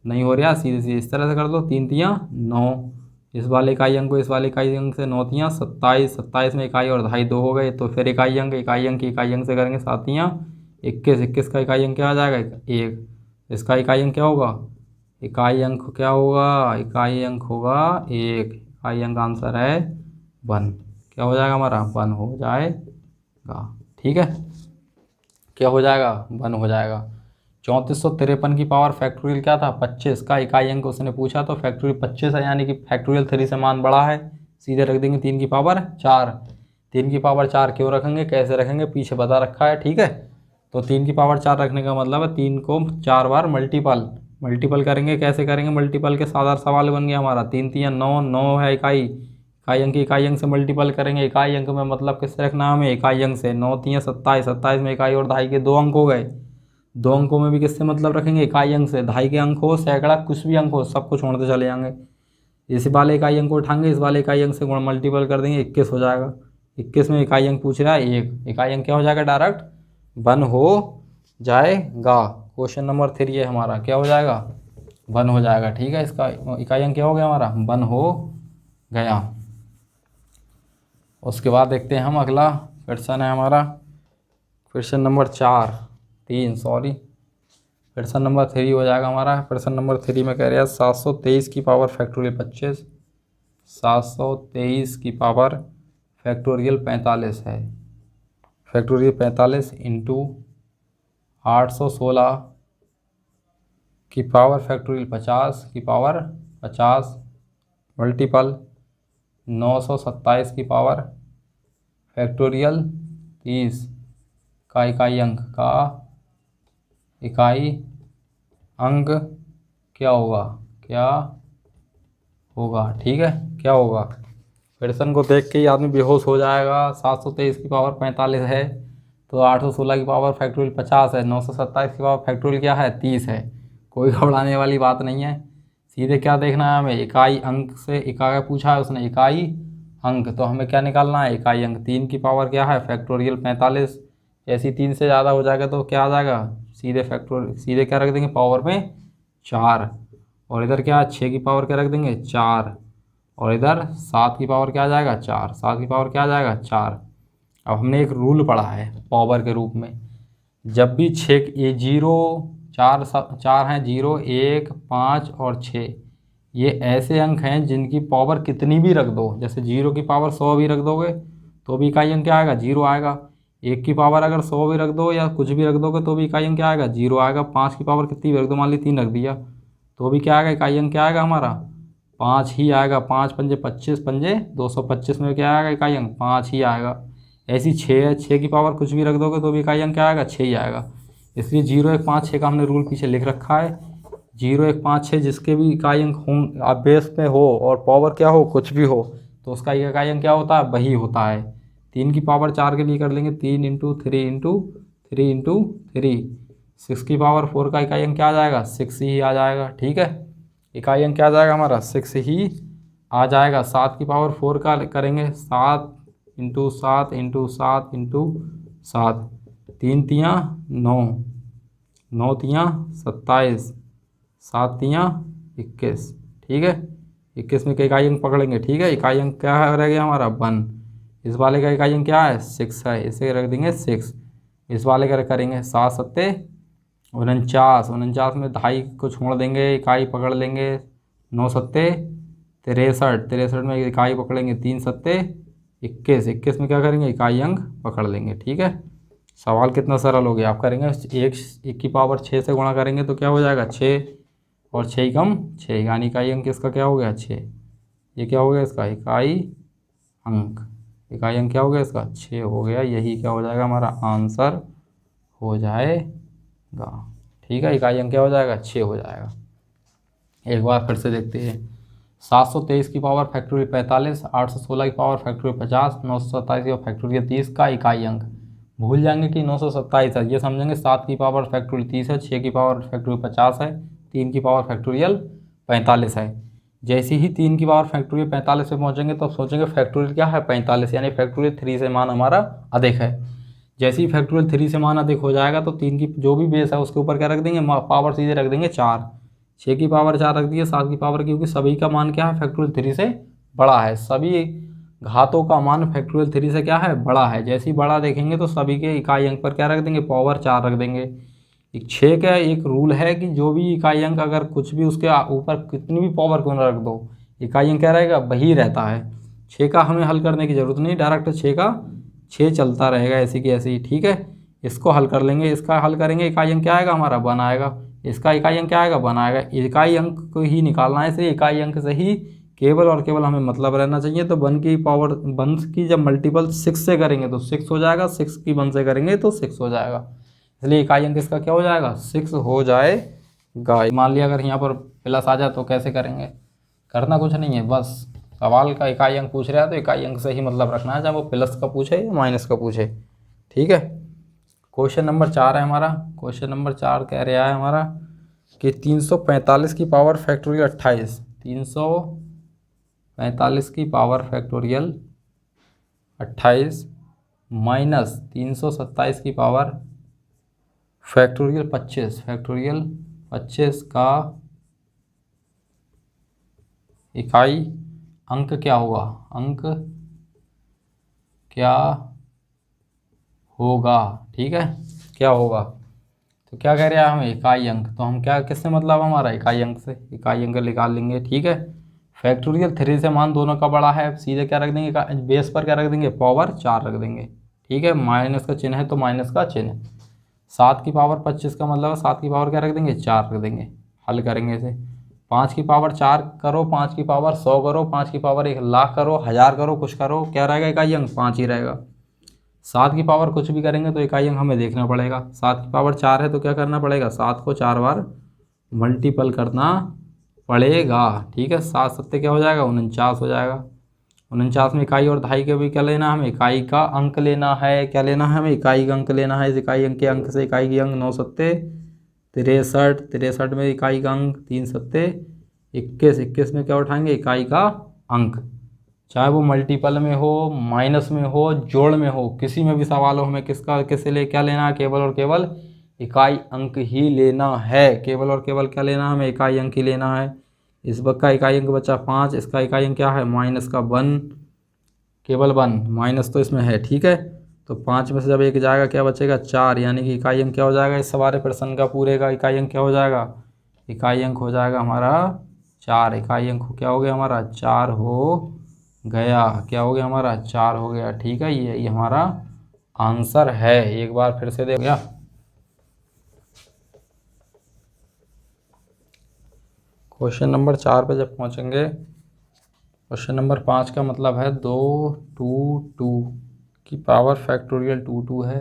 नहीं हो रहा, सीधे सीधे इस तरह से कर दो, 3 तियाँ 9। इस वाले इकाई अंक को इस वाले इकाई अंक से 9 तियाँ 27, 27 में इकाई और दहाई 2 हो गए। तो फिर इकाई अंक की इकाई अंक से करेंगे 7 तियाँ 21। 21 का इकाई अंक क्या आ जाएगा, 1। इसका इकाई अंक क्या होगा, इकाई अंक क्या होगा, इकाई अंक होगा 1। इकाई अंक आंसर है 1। क्या हो जाएगा हमारा, 1 हो जाएगा। ठीक है, क्या हो जाएगा, 1 हो जाएगा। 3453 की पावर फैक्टोरियल क्या था, 25 का इकाई अंक उसने पूछा तो फैक्टोरियल 25 है, यानी कि फैक्टोरियल 3 से मान बड़ा है। सीधे रख देंगे 3 की पावर 4। 3 की पावर 4 क्यों रखेंगे, कैसे रखेंगे, पीछे बता रखा है। ठीक है, तो 3 की पावर 4 रखने का मतलब है 3 को 4 बार मल्टीपल करेंगे। कैसे करेंगे, मल्टीपल के साधारण सवाल बन गया हमारा। 3 तियाँ 9, 9 है इकाई अंक से मल्टीपल करेंगे। इकाई अंक में मतलब किससे रखना है हमें, इकाई अंक से। 9 तियाँ 27, 27 में इकाई और दहाई के 2 अंक हो गए। 2 अंकों में भी किससे मतलब रखेंगे, इकाई अंक से। दहाई के अंक हो, सैकड़ा, कुछ भी अंक हो, सबको छोड़ते चले जाएंगे। इस वाले इकाई अंक को उठाएंगे, इस वाले इकाई अंक से गुण मल्टीपल कर देंगे, 21 हो जाएगा। 21 में इकाई अंक पूछ रहा है 1। इकाई अंक क्या हो जाएगा, डायरेक्ट 1 हो जाएगा। क्वेश्चन नंबर 3 है हमारा, क्या हो जाएगा, 1 हो जाएगा। ठीक है, इसका इकाई अंक क्या हो गया हमारा, 1 हो गया। उसके बाद देखते हैं हम अगला क्वेश्चन है हमारा, क्वेश्चन नंबर 3 हो जाएगा हमारा। क्वेश्चन नंबर 3 में कह रहे हैं 723 की पावर फैक्टोरियल 25, 723 की पावर फैक्टोरियल 45 है। फैक्टोरियल 45 इंटू 816 की पावर फैक्टोरियल 50 की पावर 50 मल्टीपल 927 की पावर फैक्टोरियल 30 का इकाई अंक क्या होगा, ठीक है, क्या होगा। क्वेश्चन को देख के ही आदमी बेहोश हो जाएगा। 723 की पावर 45 है, तो 816 की पावर फैक्टोरियल 50 है, 927 की पावर फैक्टोरियल क्या है 30 है। कोई घबराने वाली बात नहीं है। सीधे क्या देखना है हमें, इकाई अंक से इकाई पूछा है उसने, इकाई अंक, तो हमें क्या निकालना है, इकाई अंक। 3 की पावर क्या है फैक्टोरियल 45, जैसे 3 से ज़्यादा हो जाएगा तो क्या आ जाएगा, सीधे क्या रख देंगे पावर में 4, और इधर क्या 6 की पावर क्या रख देंगे 4, और इधर 7 की पावर क्या आ जाएगा 4, 7 की पावर क्या आ जाएगा 4। अब हमने एक रूल पढ़ा है पावर के रूप में, जब भी 6 ये 0 4 हैं, 0 1 5 और 6, ये ऐसे अंक हैं जिनकी पावर कितनी भी रख दो, जैसे 0 की पावर 100 भी रख दोगे तो भी इकाई अंक क्या आएगा 0 आएगा। 1 की पावर अगर 100 भी रख दो या कुछ भी रख दोगे तो भी इकाई अंक क्या आएगा 0 आएगा। 5 की पावर कितनी भी रख दो, मान ली 3 रख दिया तो भी क्या आएगा, इकाई अंक क्या आएगा हमारा 5 ही आएगा। 5 पंजे 25, पंजे 225 में क्या आएगा इकाई अंक 5 ही आएगा। ऐसी 6 है, 6 की पावर कुछ भी रख दोगे तो भी इकाई अंक क्या आएगा 6 ही आएगा। इसलिए 0 1 5 6 का हमने रूल पीछे लिख रखा है। 0 1 5 6 जिसके भी इकाई अंक हों, आप बेस में हो और पावर क्या हो कुछ भी हो, तो उसका इकाई अंक क्या होता है वही होता है। 3 की पावर 4 के लिए कर लेंगे 3 इंटू 3 इंटू 3 इंटू 3। 6 की पावर 4 का इकाई अंक क्या आ जाएगा 6 ही आ जाएगा। ठीक है, इकाई अंक क्या आ जाएगा हमारा 6 ही आ जाएगा। 7 की पावर 4 का करेंगे 7 इंटू 7 इंटू 7 इंटू 7, 3 तियाँ 9, 9 तियाँ 27, 7 तियाँ 21। ठीक है, 21 में इकाई अंक पकड़ेंगे। ठीक है, इकाई अंक क्या है रह गया हमारा 1। इस वाले का इकाई अंक क्या है 6 है, इसे रख देंगे 6। इस वाले का करेंगे 7 सत्ते 49, 49 में 2.5 को छोड़ देंगे, इकाई पकड़ लेंगे 9 सत्ते 63, 63 में इकाई पकड़ेंगे 3 सत्ते 21, 21 में क्या करेंगे इकाई अंक पकड़ लेंगे। ठीक है, सवाल कितना सरल हो गया। आप करेंगे 1 की पावर 6 से गुणा करेंगे तो क्या हो जाएगा 6, और 6 कम 6, यानी इकाई अंक इसका क्या हो गया 6। ये क्या हो गया इसका इकाई अंक, इकाई अंक क्या हो गया इसका 6 हो गया। यही क्या हो जाएगा हमारा आंसर हो जाएगा। ठीक है, इकाई अंक क्या हो जाएगा 6 हो जाएगा। एक बार फिर से देखते हैं, 723 की पावर फैक्टोरियल 45, 816 की पावर फैक्टोरियल 50, 927 की फैक्टोरियल 30 का इकाई अंक। भूल जाएंगे कि 927 है, ये समझेंगे 7 की पावर फैक्टोरियल 30 है, 6 की पावर फैक्टोरियल 50 है, 3 की पावर फैक्टोरियल 45 है। जैसे ही 3 की पावर फैक्टोरियल 45 पे पहुंचेंगे तो सोचेंगे फैक्टोरियल क्या है 45, यानी फैक्टोरियल 3 से मान हमारा अधिक है। जैसे ही फैक्टोरियल 3 से मान अधिक हो जाएगा तो 3 की जो भी बेस है उसके ऊपर क्या रख देंगे पावर, सीधे रख देंगे 4। 6 की पावर 4 रख दिए, 7 की पावर, क्योंकि सभी का मान क्या है फैक्टोरियल 3 से बड़ा है, सभी घातों का मान फैक्टोरियल 3 से क्या है बड़ा है। जैसे ही बड़ा देखेंगे तो सभी के इकाई अंक पर क्या रख देंगे पावर 4 रख देंगे। 6 का एक रूल है कि जो भी इकाई अंक अगर कुछ भी उसके ऊपर कितनी भी पावर क्यों ना रख दो, इकाई अंक क्या रहेगा वही रहता है। 6 का हमें हल करने की ज़रूरत नहीं, डायरेक्ट 6 का 6 चलता रहेगा ऐसी की ऐसी ही। ठीक है, इसको हल कर लेंगे, इसका हल करेंगे, इकाई अंक क्या आएगा हमारा 1 आएगा, इसका इकाई अंक क्या आएगा 1 आएगा। इकाई अंक को ही निकालना है, इसलिए इकाई अंक से ही केवल और केवल हमें मतलब रहना चाहिए। तो 1 की पावर 1 की जब मल्टीपल 6 से करेंगे तो 6 हो जाएगा, 6 की 1 से करेंगे तो 6 हो जाएगा, इसलिए इकाई अंक इसका क्या हो जाएगा 6 हो जाएगा। मान लिया अगर यहाँ पर प्लस आ जाए तो कैसे करेंगे, करना कुछ नहीं है, बस सवाल का इकाई अंक पूछ रहा है तो इकाई अंक से ही मतलब रखना है, चाहे वो प्लस का पूछे या माइनस का पूछे। ठीक है, क्वेश्चन नंबर 4 है हमारा। क्वेश्चन नंबर 4 कह रहा है हमारा कि 345 की पावर फैक्टोरियल 28, 345 की पावर फैक्टोरियल 28 माइनस 327 की पावर फैक्टोरियल 25, फैक्टोरियल 25 का इकाई अंक क्या होगा, अंक क्या होगा। ठीक है, क्या होगा, तो क्या कह रहा है हमें इकाई अंक, तो हम क्या किससे मतलब हमारा इकाई अंक से, इकाई अंक निकाल लेंगे। ठीक है, फैक्टोरियल 3 से मान दोनों का बड़ा है, सीधे क्या रख देंगे बेस पर क्या रख देंगे पावर 4 रख देंगे। ठीक है, माइनस का चिन्ह है तो माइनस का चिन्ह। 7 की पावर 25 का मतलब 7 की पावर क्या रख देंगे 4 रख देंगे। हल करेंगे इसे, 5 की पावर 4 करो, 5 की पावर 100 करो, 5 की पावर 1,00,000 करो, 1000 करो, कुछ करो, क्या रहेगा इकाई अंक 5 ही रहेगा। 7 की पावर कुछ भी करेंगे तो इकाई अंक हमें देखना पड़ेगा। 7 की पावर 4 है तो क्या करना पड़ेगा 7 को 4 बार मल्टीपल करना पड़ेगा। ठीक है, 7 सत्ते क्या हो जाएगा 49 हो जाएगा, 49 में इकाई और दहाई के भी क्या लेना है हमें, इकाई का अंक लेना है। क्या लेना है हमें, इकाई का अंक लेना है। इस इकाई अंक के अंक से इकाई की अंक 9 सत्ते 63, 63 में इकाई का अंक 3 सत्ते 21, 21 में क्या उठाएंगे, इकाई का अंक। चाहे वो मल्टीपल में हो, माइनस में हो, जोड़ में हो, किसी में भी सवाल हो, हमें किससे ले क्या लेना है, केवल और केवल इकाई अंक ही लेना है। केवल और केवल क्या लेना है हमें, इकाई अंक ही लेना है। इस वक्त का इकाई अंक बचा 5, इसका इकाई अंक क्या है, माइनस का 1, केवल 1, माइनस तो इसमें है, ठीक है। तो 5 में से जब 1 जाएगा क्या बचेगा, 4, यानी कि इकाई अंक क्या हो जाएगा, इस सारे प्रश्न का पूरे का इकाई अंक क्या हो जाएगा, इकाई अंक हो जाएगा हमारा 4। इकाई अंक क्या हो गया हमारा, 4 हो गया। क्या हो गया हमारा, 4 हो गया, ठीक है। ये हमारा आंसर है। एक बार फिर से देख गया। क्वेश्चन नंबर 4 पे जब पहुंचेंगे, क्वेश्चन नंबर 5 का मतलब है 2 2 2 की पावर फैक्टोरियल 2 2 है,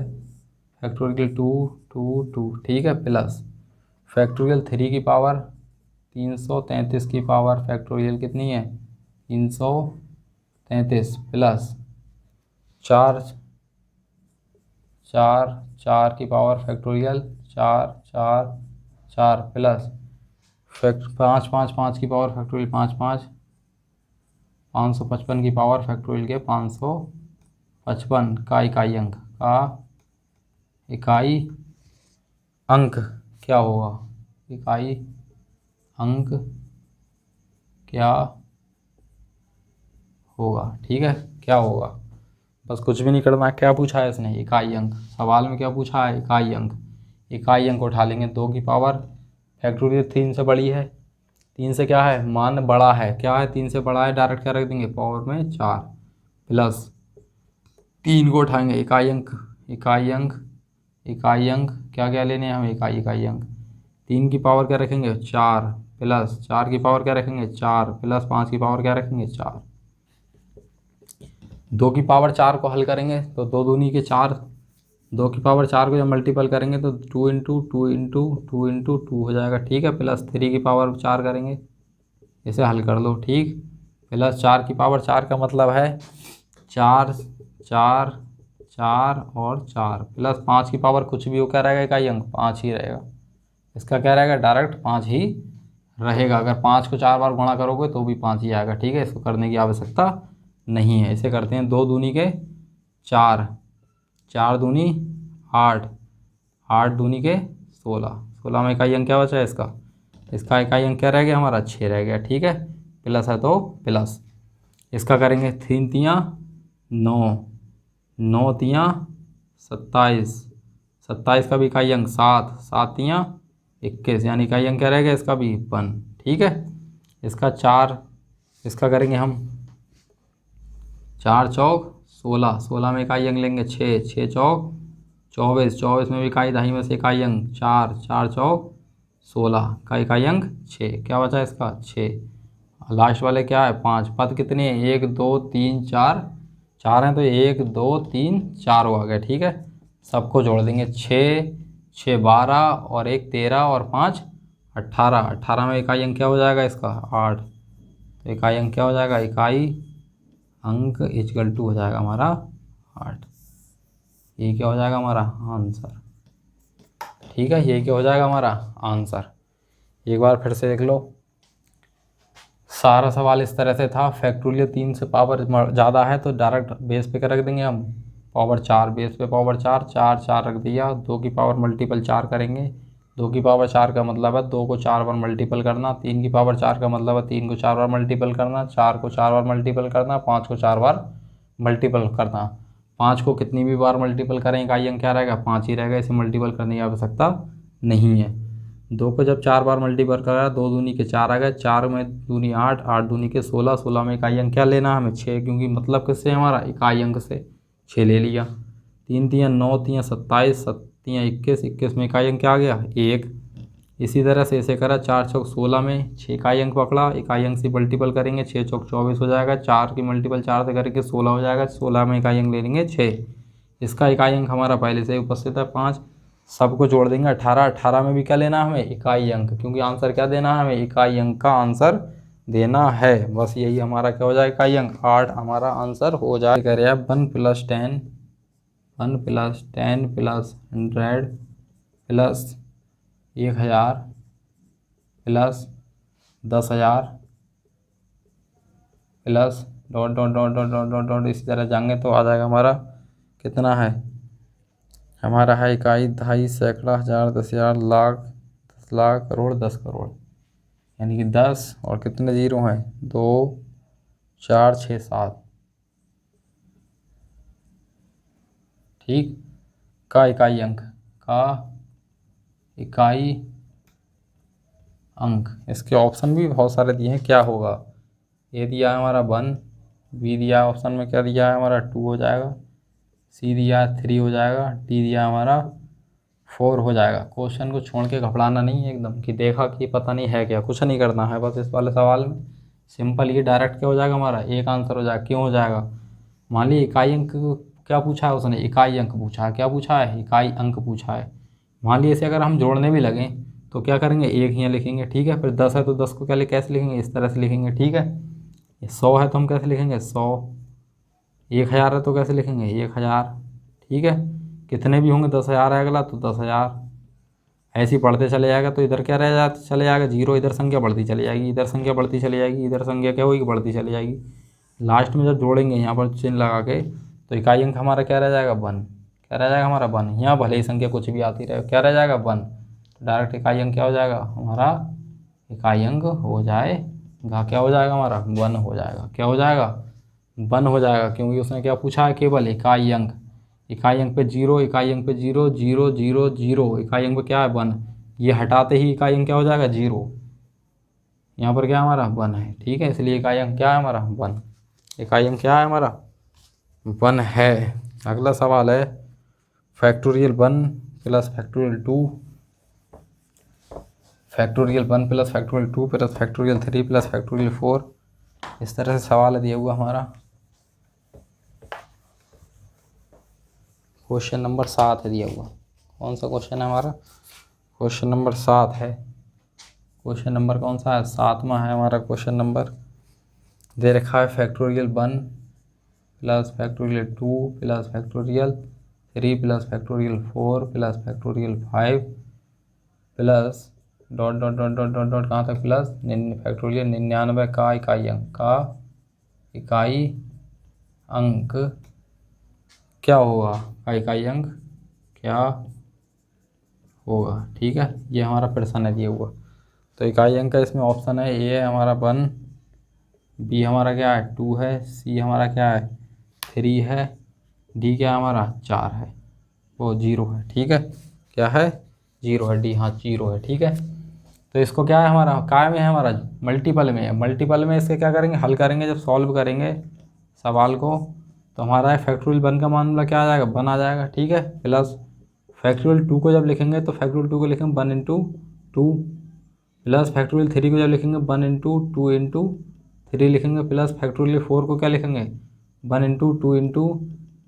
फैक्टोरियल 2 2 2, ठीक है, प्लस फैक्टोरियल 3 की पावर 333 की पावर फैक्टोरियल कितनी है, 333, प्लस 4 4 4 की पावर फैक्टोरियल 4 4 4, प्लस 5 5 5 की पावर फैक्टोरियल 5 5, 555 की पावर फैक्टोरियल के 555 का इकाई अंक क्या होगा, इकाई अंक क्या होगा, ठीक है, क्या होगा। बस कुछ भी नहीं करना है। क्या पूछा है इसने, इकाई अंक। सवाल में क्या पूछा है, इकाई अंक। इकाई अंक उठा लेंगे, 2 की पावर फैक्टोरियल 3 से बड़ी है, 3 से क्या है, मान बड़ा है, क्या है, 3 से बड़ा है, डायरेक्ट क्या रख देंगे, पावर में 4, प्लस 3 को उठाएंगे, इकाई अंक क्या क्या लेने हैं हमें, इकाई अंक। 3 की पावर क्या रखेंगे, 4, प्लस 4 की पावर क्या रखेंगे, 4, प्लस 5 की पावर क्या रखेंगे, 4। 2 की पावर 4 को हल करेंगे तो 2 दूनी के 4, 2 की पावर 4 को जब मल्टीपल करेंगे तो 2 इंटू 2 इंटू 2 इंटू 2 हो जाएगा, ठीक है, प्लस 3 की पावर 4 करेंगे, इसे हल कर लो, ठीक, प्लस 4 की पावर 4 का मतलब है 4 4 4 और 4, प्लस 5 की पावर कुछ भी हो, क्या रहेगा, इकाई अंक 5 ही रहेगा। इसका क्या रहेगा, डायरेक्ट 5 ही रहेगा। अगर 5 को 4 बार गुणा करोगे तो भी 5 ही आएगा, ठीक है, इसको करने की आवश्यकता नहीं है। इसे करते हैं 2 दूनी के 4, 4 दूनी 8, 8 दूनी के 16, 16 में इकाई अंक क्या बचा है इसका इकाई अंक क्या रह गया हमारा, 6 रह गया, ठीक है, प्लस है तो प्लस। इसका करेंगे 3 तियाँ 9, 9 तियाँ 27, 27 का भी इकाई अंक 7, 7 तियाँ 21, यानी इकाई अंक क्या रहेगा इसका भी 1, ठीक है। इसका 4, इसका करेंगे हम 4 चौक 16, 16 में इकाई अंक लेंगे 6, 6 चौक 24, 24 में भी इकाई दहाई में से इकाई अंक 4, 4 चौक 16 का इकाई अंक 6, क्या बचा इसका 6। लास्ट वाले क्या है 5, पद कितने हैं 1 2 3 4, 4 हैं तो 1 2 3 4 हो गया, ठीक है। सबको जोड़ देंगे 6 6 12 और 1 13 और 5 18, 18 में इकाई अंक क्या हो जाएगा इसका 8, तो इकाई अंक क्या हो जाएगा, इकाई अंक इक्वल टू हो जाएगा हमारा 8। ये क्या हो जाएगा हमारा आंसर, ठीक है, ये क्या हो जाएगा हमारा आंसर। एक बार फिर से देख लो, सारा सवाल इस तरह से था। फैक्टोरियल 3 से पावर ज़्यादा है तो डायरेक्ट बेस पे क्या रख देंगे हम, पावर 4, बेस पे पावर 4, 4 4 रख दिया। 2 की पावर मल्टीपल 4 करेंगे, 2 की पावर 4 का मतलब है 2 को 4 बार मल्टीपल करना, 3 की पावर 4 का मतलब है 3 को 4 बार मल्टीपल करना, 4 को 4 बार मल्टीपल करना, 5 को 4 बार मल्टीपल करना। 5 को कितनी भी बार मल्टीपल करें इकाई अंक क्या रहेगा, 5 ही रहेगा, इसे मल्टीपल करने की आवश्यकता नहीं है। 2 को जब 4 बार मल्टीपल करा, 2 दूनी के 4 आ गए, 4 में दूनी 8, 8 दूनी के 16, 16 में इकाई अंक क्या लेना हमें 6, क्योंकि मतलब किससे हमारा इकाई अंक से 6 ले लिया। 3 तियाँ 9 तियाँ 27, 7 तियाँ 21, 21 में इकाई अंक क्या आ गया 1। इसी तरह से इसे करा 4 चौक 16 में 6 इकाई अंक पकड़ा, इकाई अंक से मल्टीपल करेंगे 6 चौक 24 हो जाएगा, 4 की मल्टीपल 4 से करके 16 हो जाएगा, 16 में इकाई अंक ले लेंगे 6। इसका इकाई अंक हमारा पहले से उपस्थित है 5, सबको जोड़ देंगे 18, 18 में भी क्या लेना है हमें इकाई अंक, क्योंकि आंसर क्या देना है हमें इकाई अंक का आंसर देना है। बस यही हमारा क्या हो जाएगा इकाई अंक, 8 हमारा आंसर हो जाए। कह रहे हैं 1 + 10 + 100 plus 1000 plus 10,000 plus dot dot dot dot dot dot dot इसी तरह जाएंगे तो आ जाएगा हमारा कितना है, हमारा है इकाई, दहाई, सैकड़ा, हज़ार, 10,000, लाख, 10 लाख, करोड़, 10 करोड़, यानी कि 10 और कितने जीरो हैं, 2 4 6 7। ठीक, का इकाई अंक, का इकाई अंक। इसके ऑप्शन भी बहुत सारे दिए हैं, क्या होगा, ए दिया है हमारा 1, बी दिया है ऑप्शन में, क्या दिया है हमारा 2 हो जाएगा, सी दिया है 3 हो जाएगा, डी दिया हमारा 4 हो जाएगा। क्वेश्चन को छोड़ के घबराना नहीं है एकदम कि देखा कि पता नहीं है क्या, कुछ नहीं करना है। बस इस वाले सवाल में सिंपल ये डायरेक्ट क्या हो जाएगा हमारा, एक आंसर हो जाएगा। क्यों हो जाएगा, मान लीजिए इकाई अंक क्या पूछा है उसने, इकाई अंक पूछा है, क्या पूछा है, इकाई अंक पूछा है। मान लीजिए इसे अगर हम जोड़ने भी लगें तो क्या करेंगे, एक यहाँ लिखेंगे, ठीक है। फिर 10 है तो 10 को क्या कैसे लिखेंगे, इस तरह से लिखेंगे, ठीक है। 100 है तो हम कैसे लिखेंगे, 100। 1000 है तो कैसे लिखेंगे, 1000, ठीक है। कितने भी होंगे, 10,000 है अगला तो 10,000, ऐसे ही बढ़ते चले जाएगा। तो इधर क्या रह जाता चले जाएगा, जीरो, इधर संख्या बढ़ती चली जाएगी, इधर संख्या बढ़ती चली जाएगी, इधर संख्या क्या होगी, बढ़ती चली जाएगी। लास्ट में जब जोड़ेंगे यहाँ पर चिन्ह लगा के तो इकाई अंक हमारा क्या रह जाएगा, 1। क्या रह जाएगा हमारा 1। यहाँ भले ही संख्या कुछ भी आती रहे, क्या रह जाएगा 1। तो डायरेक्ट इकाई अंक क्या हो जाएगा हमारा, इकाई अंक हो जाएगा, क्या हो जाएगा हमारा 1 हो जाएगा, क्या हो जाएगा 1 हो जाएगा। क्योंकि उसने क्या पूछा है, केवल इकाई अंक। इकाई अंक पे 0, इकाई अंक पे 0 0 0 0, इकाई अंक पे क्या है 1। ये हटाते ही इकाई अंक क्या हो जाएगा 0। यहाँ पर क्या हमारा 1 है, ठीक है। इसलिए इकाई अंक क्या है हमारा 1, इकाई अंक क्या है हमारा 1 है। अगला सवाल है factorial 1 + factorial 2, factorial 1 + factorial 2 + factorial 3 + factorial 4। इस तरह से सवाल दिया हुआ हमारा। क्वेश्चन नंबर 7 है दिया हुआ। कौन सा क्वेश्चन है हमारा, क्वेश्चन नंबर 7 है। क्वेश्चन नंबर कौन सा है, 7वां है हमारा क्वेश्चन नंबर। दे रखा है factorial 1 + factorial 2 + factorial 3 + factorial 4 + factorial 5 plus dot dot dot dot dot dot कहाँ तक, प्लस फैक्टोरियल 99 का इकाई अंक, का इकाई अंक क्या होगा, का इकाई अंक क्या होगा, ठीक है। ये हमारा प्रश्न है दिया हुआ। तो इकाई अंक का इसमें ऑप्शन है, ए है हमारा 1, बी हमारा क्या है 2 है, सी हमारा क्या है 3 है, डी क्या हमारा 4 है, वो 0 है, ठीक है। क्या है 0 है, डी हाँ 0 है, ठीक है। तो इसको क्या है हमारा, काय में है हमारा, मल्टीपल में है। मल्टीपल में इसके क्या करेंगे, हल करेंगे, जब सॉल्व करेंगे सवाल को तो हमारा फैक्टोरियल 1 का मामला क्या आ जाएगा, 1 आ जाएगा, ठीक है। प्लस फैक्टोरियल 2 को जब लिखेंगे तो फैक्टोरियल 2 को लिखेंगे 1 × 2 प्लस फैक्टोरियल 3 को जब लिखेंगे 1 × 2 × 3 लिखेंगे, प्लस फैक्टोरियल 4 को क्या लिखेंगे 1 × 2 ×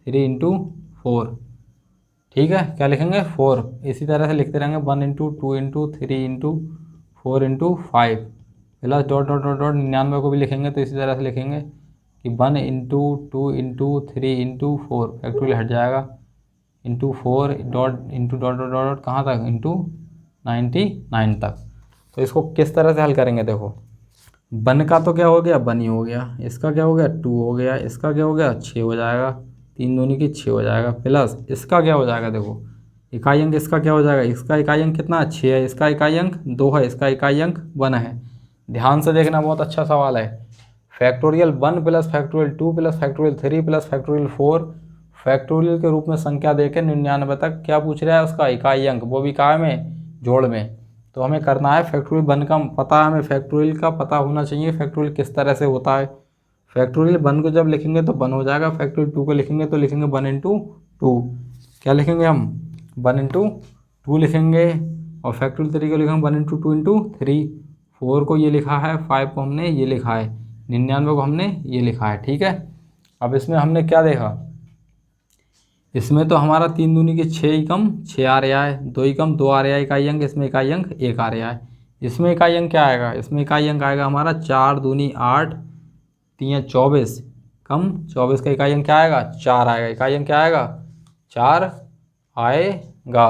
3 × 4, ठीक है। क्या लिखेंगे 4। इसी तरह से लिखते रहेंगे 1 × 2 × 3 × 4 × 5 plus dot dot dot dot 99 को भी लिखेंगे तो इसी तरह से लिखेंगे कि 1 × 2 × 3 × 4, फैक्टोरियल हट जाएगा, ×4 डॉट डॉट डॉट डॉट कहाँ तक, ×99 तक। तो इसको किस तरह से हल करेंगे, देखो 1 का तो क्या हो गया 1 ही हो गया, इसका क्या हो गया 2 हो गया, इसका क्या हो गया 6 हो जाएगा, 3 दूनी की 6 हो जाएगा, प्लस इसका क्या हो जाएगा, देखो इकाई अंक इसका क्या हो जाएगा, इसका इकाई अंक कितना 6 है, इसका इकाई अंक 2 है, इसका इकाई अंक 1 है। ध्यान से देखना, बहुत अच्छा सवाल है। Factorial 1 + factorial 2 + factorial 3 + factorial 4 factorial के रूप में संख्या देके 99 तक क्या पूछ रहा है, उसका इकाई अंक, वो भी काय में, जोड़ में। तो हमें करना है फैक्टोरियल 1 का पता, हमें फैक्टोरियल का पता होना चाहिए फैक्टोरियल किस तरह से होता है। फैक्टोरियल 1 को जब लिखेंगे तो 1 हो जाएगा, फैक्टोरियल 2 को लिखेंगे तो लिखेंगे 1 × 2, क्या लिखेंगे हम 1 × 2 लिखेंगे, और फैक्टोरियल 3 को लिखेंगे 1 × 2 × 3, 4 को ये लिखा है, 5 को हमने ये लिखा है, 99 को हमने ये लिखा है, ठीक है। अब इसमें हमने क्या देखा, इसमें तो हमारा 3 दूनी की 6 ही कम 6 आ रहा है, 2 ही कम 2 आ रहा है इकाई अंक, इसमें इकाई अंक 1 आ रहा है। इसमें इकाई अंक क्या आएगा, इसमें इकाई अंक आएगा हमारा 4 दूनी 8 3 24 कम 24 का इकाई अंक क्या आएगा 4 आएगा। इकाई अंक क्या आएगा 4 आएगा।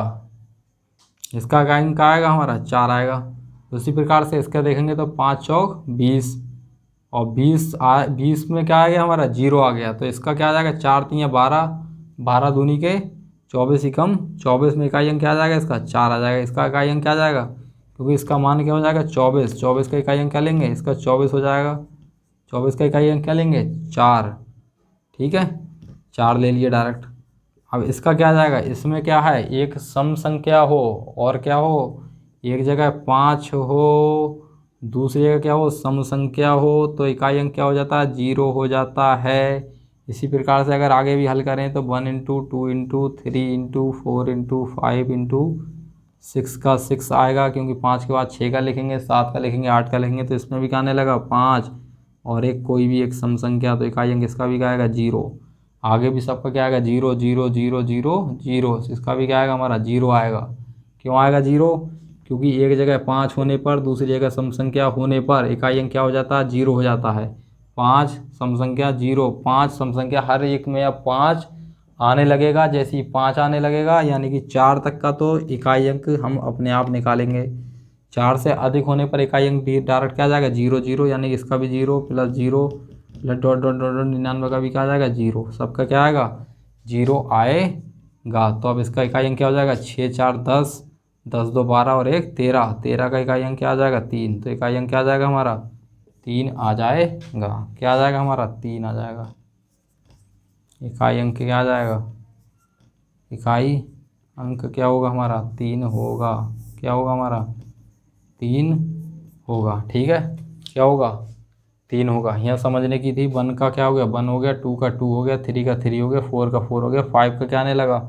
इसका इकाई अंक क्या आएगा हमारा 4 आएगा। उसी प्रकार से इसका देखेंगे तो 5 चौक 20 और 20 में क्या आ गया हमारा 0 आ गया। तो इसका क्या आ जाएगा 4 3 12 12 दूनी के 24 ही कम 24 में इकाई अंक क्या आ जाएगा इसका 4 आ जाएगा। इसका इकाई अंक क्या आ जाएगा, क्योंकि इसका मान क्या हो जाएगा 24, 24 का इकाई अंक क्या लेंगे इसका 24 हो जाएगा। 24 का इकाई अंक क्या लेंगे 4, ठीक है 4 ले लिए डायरेक्ट। अब इसका क्या आ जाएगा, इसमें क्या है एक सम संख्या हो और क्या हो, एक जगह 5 हो दूसरी जगह क्या हो सम संख्या हो, तो इकाई अंक क्या हो जाता है 0 हो जाता है। इसी प्रकार से अगर आगे भी हल करें तो 1 into 2 into 3 into 4 into 5 into 6 का 6 आएगा, क्योंकि 5 के बाद 6 का लिखेंगे 7 का लिखेंगे 8 का लिखेंगे, तो इसमें भी क्या आने लगा 5 और एक कोई भी एक सम संख्या, तो इकाई अंक इसका भी क्या आएगा 0। आगे भी सबका क्या आएगा 0 0 0 0 0, इसका भी क्या आएगा हमारा 0 आएगा। क्यों आएगा 0, क्योंकि एक जगह 5 होने पर दूसरी जगह सम संख्या होने पर इकाई अंक क्या हो जाता है 0 हो जाता है। 5 सम संख्या 0, 5 सम संख्या हर एक में अब 5 आने लगेगा। जैसे ही 5 आने लगेगा यानी कि 4 तक का तो इकाई अंक हम अपने आप निकालेंगे। 4 से अधिक होने पर इकाई अंक डायरेक्ट क्या आ जाएगा 0 0, यानी कि इसका भी 0 plus 0 plus dot dot dot 99 का भी क्या आ जाएगा 0, सबका क्या आएगा 0 आएगा। तो अब इसका इकाई अंक क्या हो जाएगा 6 4 10 10 2 12 और 1 13, 13 का इकाई अंक क्या आ जाएगा 3, तो इकाई अंक क्या आ जाएगा हमारा 3 आ जाएगा। क्या आ जाएगा हमारा 3 आ जाएगा। इकाई अंक क्या आ जाएगा, इकाई अंक क्या होगा हमारा 3 होगा। क्या होगा हमारा 3 होगा, ठीक है क्या होगा 3 होगा। यहाँ समझने की थी 1 का क्या हो गया 1 हो गया, 2 का 2 हो गया, 3 का 3 हो गया, 4 का 4 हो गया, 5 का क्या आने लगा,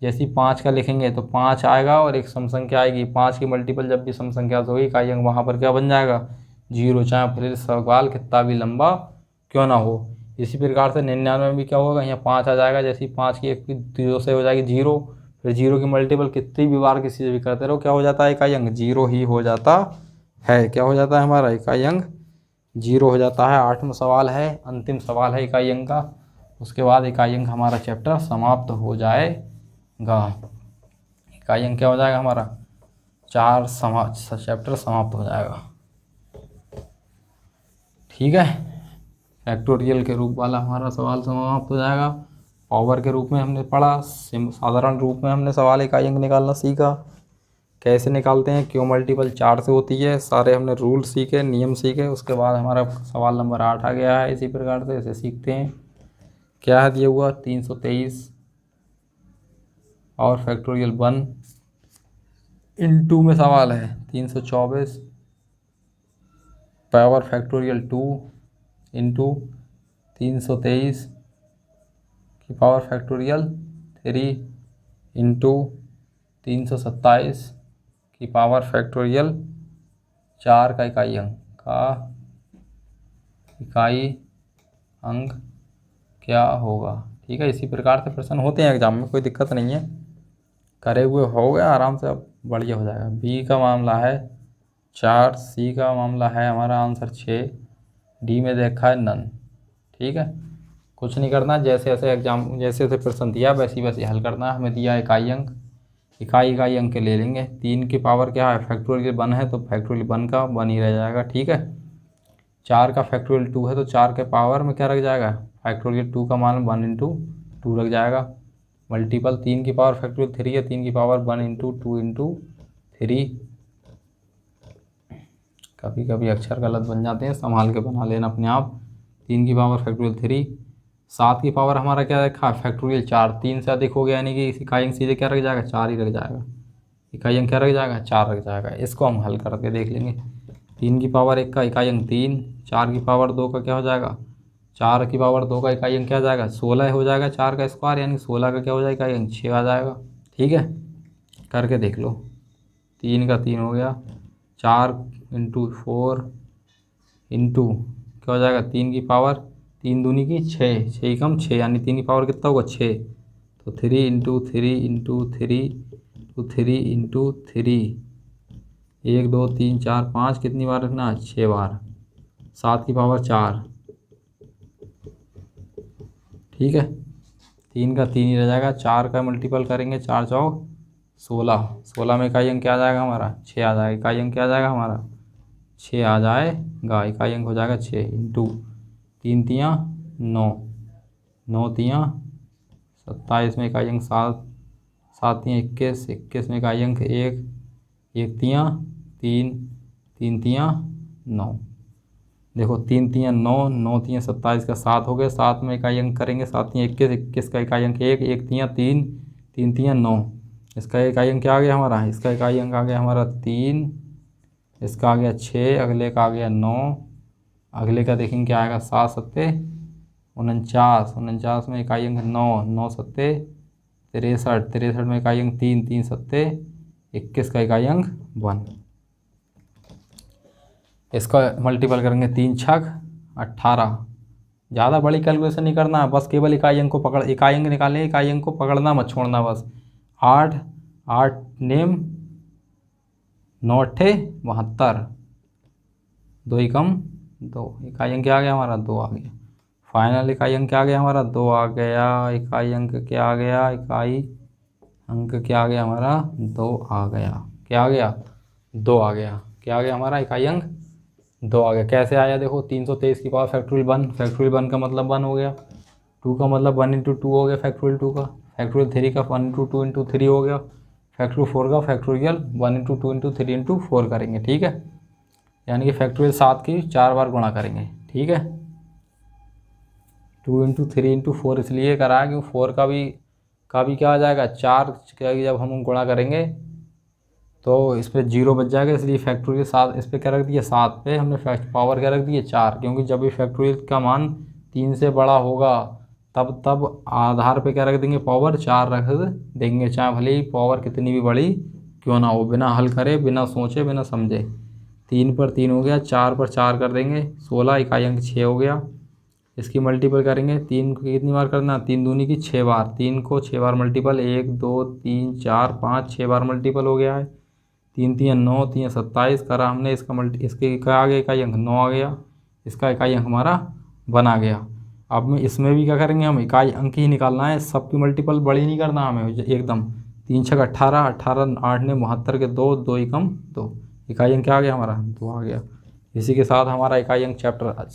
जैसे ही 5 का लिखेंगे तो 5 आएगा और एक सम संख्या आएगी। 5 की मल्टीपल जब भी सम संख्या होगी इकाई अंक वहाँ पर क्या बन जाएगा 0, चाहे फिर सवाल कितना भी लंबा क्यों ना हो। इसी प्रकार से 99 में भी क्या होगा, यहाँ 5 आ जाएगा। जैसे ही 5 की एक 0 से हो जाएगी 0, फिर 0 की मल्टीपल कितनी भी बार किसी से भी करते रहो क्या हो जाता है इकाई अंक 0 ही हो जाता है। क्या हो जाता है हमारा इकाई अंक 0 हो जाता है। 8वां सवाल है, अंतिम सवाल है इकाई अंक का, उसके बाद इकाई अंक हमारा चैप्टर समाप्त हो जाएगा। इकाई अंक क्या हो जाएगा हमारा 4 चैप्टर समाप्त हो जाएगा, ठीक है। फैक्टोरियल के रूप वाला हमारा सवाल समाप्त हो जाएगा। पावर के रूप में हमने पढ़ा, साधारण रूप में हमने सवाल इकाई अंक निकालना सीखा, कैसे निकालते हैं, क्यों मल्टीपल 4 से होती है, सारे हमने रूल सीखे नियम सीखे। उसके बाद हमारा सवाल नंबर 8 आ गया है। इसी प्रकार से इसे सीखते हैं। क्या है दिया हुआ 323 और फैक्टोरियल 1 इंटू में सवाल है 324 पावर फैक्टोरियल 2 इंटू 323 की पावर फैक्टोरियल 3 इंटू 327 की पावर फैक्टोरियल 4 का इकाई अंक क्या होगा, ठीक है। इसी प्रकार से प्रश्न होते हैं एग्जाम में, कोई दिक्कत नहीं है, करे हुए हो गया आराम से, अब बढ़िया हो जाएगा। बी का मामला है 4, सी का मामला है हमारा आंसर 6, डी में देखा है नन, ठीक है। कुछ नहीं करना, जैसे जैसे एग्जाम जैसे जैसे प्रश्न दिया वैसे वैसे हल करना है। हमें दिया इकाई अंक, इकाई अंक के ले लेंगे। 3 की पावर क्या है फैक्टोरियल 1 है तो फैक्टोरियल 1 का 1 ही रह जाएगा, ठीक है। 4 का फैक्टोरियल 2 है तो 4 के पावर में क्या रख जाएगा फैक्टोरियल 2 का मान 1 इंटू 2 रख जाएगा। मल्टीपल 3 की पावर फैक्टोरियल 3 है, 3 की पावर 1 इंटू 2 इंटू 3। कभी कभी अक्षर गलत बन जाते हैं, संभाल के बना लेना अपने आप। 3 की पावर फैक्टोरियल 3, 7 की पावर हमारा क्या रखा फैक्टोरियल 4, 3 से अधिक हो गया यानी कि इकाई अंक सीधे क्या रख जाएगा 4 ही रख जाएगा। इकाई अंक क्या रख जाएगा 4 रख जाएगा। इसको हम हल करके देख लेंगे। 3 की पावर 1 का इकाई अंक 3, 4 की पावर 2 का क्या हो जाएगा 4 की पावर 2 का इकाई अंक क्या आ जाएगा 16 हो जाएगा, 4 का स्क्वायर यानी 16 का क्या हो जाएगा इकाई अंक 6 आ जाएगा, ठीक है। करके देख लो। 3 का 3 हो गया, 4 इंटू 4 इंटू क्या हो जाएगा 3 की पावर 3 दूनी की 6, 6 ही कम 6 यानी 3 की पावर कितना होगा 6, तो 3 इंटू 3 इंटू 3 इंटू 3 इंटू 3 1 2 3 4 5 कितनी बार रखना, 6 बार, 7 की पावर 4, ठीक है। 3 का 3 ही रह जाएगा, 4 का मल्टीपल करेंगे, 4 चौक 16, 16 में इकाई अंक क्या आ जाएगा हमारा, 6 आ जाएगा, इकाई अंक क्या आ जाएगा हमारा 6 आ जाएगा, इकाई अंक हो जाएगा 6 इंटू 3 तियाँ 9, 9 तियाँ 27 में इकाई अंक 7, 7 तियाँ 21, 21 में इकाई अंक 1, 1 तियाँ 3, 3 तियाँ 9, देखो 3 तियाँ 9, 9 तियाँ 27 का 7 हो गया, 7 में इकाई अंक करेंगे, 7 तियाँ 21, 21 का इकाई अंक 1, 1 तियाँ 3, 3 तियाँ 9, इसका इकाई अंक क्या आ गया हमारा, इसका इकाई अंक आ गया हमारा 3, इसका आ गया 6, अगले का आ गया 9, अगले का देखेंगे क्या आएगा 7 सत्ते 49, 49 में इकाई अंक 9, 9 सत्ते 63, 63 में इकाई अंक 3, 3 सत्ते 21 का इकाई अंक 1, इसका मल्टीपल करेंगे 3 छक 18, ज़्यादा बड़ी कैलकुलेशन नहीं करना, बस केवल इकाई अंक को पकड़, इकाई अंक निकालने, इकाई अंक को पकड़ना मत छोड़ना बस। 8 8 नेम 9 अट्ठे 72, 2 ही कम 2, इकाई अंक क्या आ गया हमारा 2 आ गया, फाइनल इकाई अंक क्या आ गया हमारा 2 आ गया, इकाई अंक क्या आ गया, इकाई अंक क्या आ गया हमारा 2 आ गया, क्या आ गया 2 आ गया, क्या आ गया हमारा इकाई अंक 2 आ गया। कैसे आया देखो, 323 की पावर फैक्टोरियल 1, फैक्टोरियल 1 का मतलब 1 हो गया, 2 का मतलब 1 इंटू 2 हो गया फैक्टोरियल 2 का, फैक्टोरियल 3 का 1 इंटू 2 इंटू 3 हो गया, फैक्टोरियल 4 का फैक्टोरियल 1 इंटू 2 इंटू 3 इंटू 4 करेंगे, ठीक है। यानी कि फैक्टोरियल 7 की 4 बार गुणा करेंगे, ठीक है। 2 इंटू 3 इंटू 4 इसलिए करा है क्योंकि 4 का भी क्या आ जाएगा 4, क्या जब हम गुणा करेंगे तो इस पर 0 बच जाएगा, इसलिए फैक्टोरियल 7 इस पर क्या रख दिया 7 पे हमने पावर क्या रख दिया 4, क्योंकि जब भी फैक्टोरियल का मान 3 से बड़ा होगा तब आधार पे क्या रख देंगे पावर 4 रख देंगे, चाहे भले ही पावर कितनी भी बड़ी क्यों ना हो, बिना हल करे, बिना सोचे, बिना समझे। 3 पर 3 हो गया, 4 पर 4 कर देंगे 16, इकाई अंक 6 हो गया, इसकी मल्टीपल करेंगे, 3 को कितनी बार करना, 3 दूनी की 6 बार, 3 को 6 बार मल्टीपल, 1 2 3 4 5 6 बार मल्टीपल हो गया है, 3 तियाँ 9, 3 27 करा हमने, इसका इसके क्या आ गया इकाई अंक 9 आ गया, इसका इकाई अंक हमारा 1 आ गया। अब में इसमें भी क्या करेंगे हम, इकाई अंक ही निकालना है, सबकी मल्टीपल बड़ी नहीं करना हमें एकदम, 3 छक 18, 18 8 ने 72 के 2, 2 ही कम 2, इकाई अंक क्या आ गया हमारा 2 आ गया। इसी के साथ हमारा इकाई अंक चैप्टर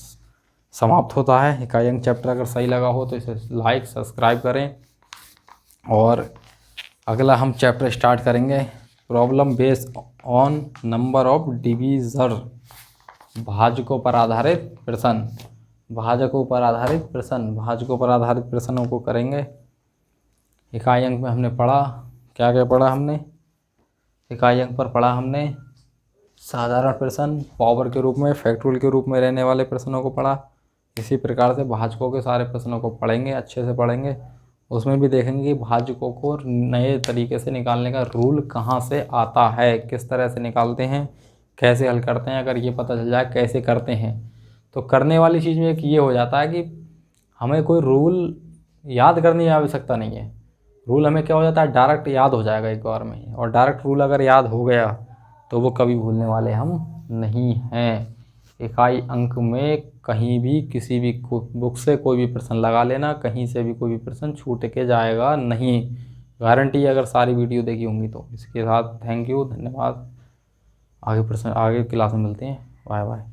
समाप्त होता है। इकाई अंक चैप्टर अगर सही लगा हो तो इसे लाइक सब्सक्राइब करें, और अगला हम चैप्टर स्टार्ट करेंगे problem based on number of divisor, भाजकों पर आधारित प्रश्न, भाजकों पर आधारित प्रश्न, भाजकों पर आधारित प्रश्नों को करेंगे। इकाई अंक में हमने पढ़ा, क्या क्या पढ़ा हमने, इकाई अंक पर पढ़ा हमने साधारण प्रश्न, पावर के रूप में, फैक्टोरियल के रूप में रहने वाले प्रश्नों को पढ़ा। इसी प्रकार से भाजकों के सारे प्रश्नों को पढ़ेंगे, अच्छे से पढ़ेंगे। उसमें भी देखेंगे कि भाजकों को नए तरीके से निकालने का रूल कहाँ से आता है, किस तरह से निकालते हैं, कैसे हल करते हैं। अगर ये पता चल जाए कैसे करते हैं तो करने वाली चीज़ में एक ये हो जाता है कि हमें कोई रूल याद करने की आवश्यकता नहीं है, रूल हमें क्या हो जाता है डायरेक्ट याद हो जाएगा एक बार में, और डायरेक्ट रूल अगर याद हो गया तो वो कभी भूलने वाले हम नहीं हैं। इकाई अंक में कहीं भी किसी भी बुक से कोई भी प्रश्न लगा लेना, कहीं से भी कोई भी प्रश्न छूट के जाएगा नहीं, गारंटी अगर सारी वीडियो देखी होंगी तो। इसके साथ थैंक यू, धन्यवाद। आगे क्लास में मिलते हैं, बाय बाय।